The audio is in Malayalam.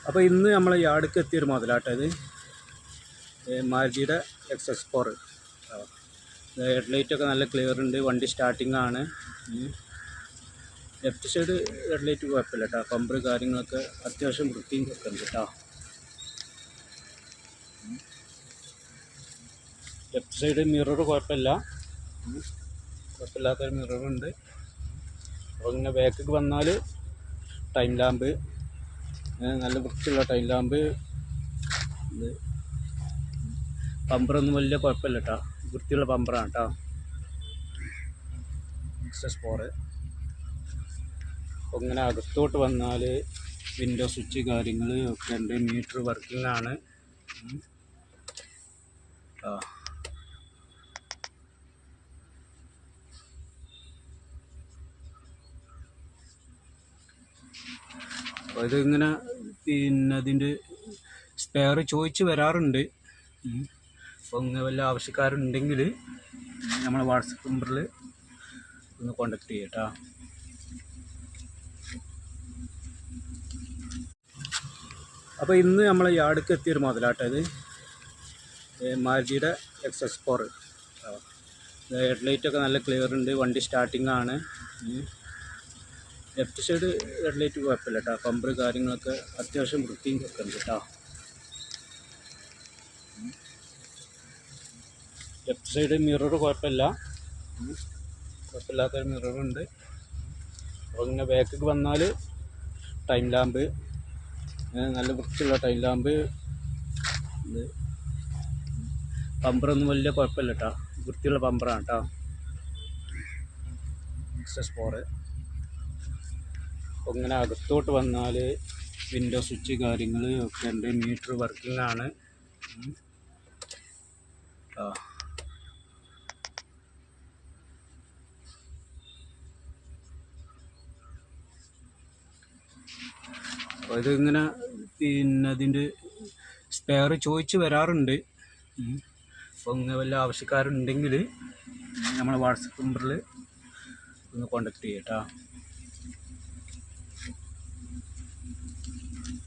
അപ്പോൾ ഇന്ന് നമ്മൾ യാർഡിക്ക് എത്തിയൊരു മുതലാട്ടത് മാരുതിയുടെ XS4. ഹെഡ്ലൈറ്റൊക്കെ നല്ല ക്ലിയർ ഉണ്ട്, വണ്ടി സ്റ്റാർട്ടിംഗ് ആണ്. ലെഫ്റ്റ് സൈഡ് ഹെഡ്ലൈറ്റ് കുഴപ്പമില്ല കേട്ടോ, പമ്പർ കാര്യങ്ങളൊക്കെ അത്യാവശ്യം വൃത്തിയും ഒക്കെ ഉണ്ട് കേട്ടോ. ലെഫ്റ്റ് സൈഡ് മിറർ കുഴപ്പമില്ലാത്തൊരു മിററുണ്ട്. അപ്പോൾ ഇങ്ങനെ ബാക്കിലേക്ക് വന്നാൽ ടൈം ലാമ്പ്, നല്ല വൃത്തിയുള്ള ടൈം ലാമ്പ്. ഇത് പമ്പറൊന്നും വലിയ കുഴപ്പമില്ല കേട്ടോ, വൃത്തിയുള്ള പമ്പറാണ് കേട്ടോ XS4. അപ്പോൾ ഇങ്ങനെ അകത്തോട്ട് വന്നാൽ വിൻഡോ സ്വിച്ച് കാര്യങ്ങൾ ഒക്കെ ഉണ്ട്, മീറ്റർ വർക്കിംഗ് ആണ്. അപ്പോൾ ഇതിങ്ങനെ പിന്നെ അതിൻ്റെ സ്പെയർ ചോദിച്ച് വരാറുണ്ട്. അപ്പോൾ ഇങ്ങനെ വല്ല ആവശ്യക്കാരുണ്ടെങ്കിൽ നമ്മളെ വാട്സപ്പ് നമ്പറിൽ ഒന്ന് കോണ്ടാക്ട് ചെയ്യാം കേട്ടോ. അപ്പോൾ ഇന്ന് നമ്മൾ യാർഡിക്ക് എത്തിയൊരു മുതലാട്ടത് മാരുതിയുടെ XS4. ഹെഡ്ലൈറ്റൊക്കെ നല്ല ക്ലിയർ ഉണ്ട്, വണ്ടി സ്റ്റാർട്ടിംഗ് ആണ്. ലെഫ്റ്റ് സൈഡ് ഹെഡ്ലൈറ്റ് കുഴപ്പമില്ല കേട്ടോ, പമ്പർ കാര്യങ്ങളൊക്കെ അത്യാവശ്യം വൃത്തിയും ഒക്കെ ഉണ്ട് കേട്ടോ. ലെഫ്റ്റ് സൈഡ് മിറർ കുഴപ്പമില്ലാത്തൊരു മിററുണ്ട്. അപ്പോൾ ഇങ്ങനെ ബാക്കിലേക്ക് വന്നാൽ ടൈം ലാമ്പ്, നല്ല വൃത്തിയുള്ള ടൈം ലാമ്പ്. ഇത് പമ്പറൊന്നും വലിയ കുഴപ്പമില്ല കേട്ടോ, വൃത്തിയുള്ള പമ്പറാണ് കേട്ടോ XS4. അപ്പോൾ ഇങ്ങനെ അകത്തോട്ട് വന്നാൽ വിൻഡോ സ്വിച്ച് കാര്യങ്ങൾ ഒക്കെ ഉണ്ട്, മീറ്റർ വർക്കിംഗ് ആണ്. അപ്പോൾ ഇതിങ്ങനെ പിന്നെ അതിൻ്റെ സ്പെയർ ചോദിച്ച് വരാറുണ്ട്. അപ്പോൾ ഇങ്ങനെ വല്ല ആവശ്യക്കാരുണ്ടെങ്കിൽ നമ്മളെ വാട്സപ്പ് നമ്പറിൽ ഒന്ന് കോണ്ടാക്ട് ചെയ്യാം കേട്ടോ.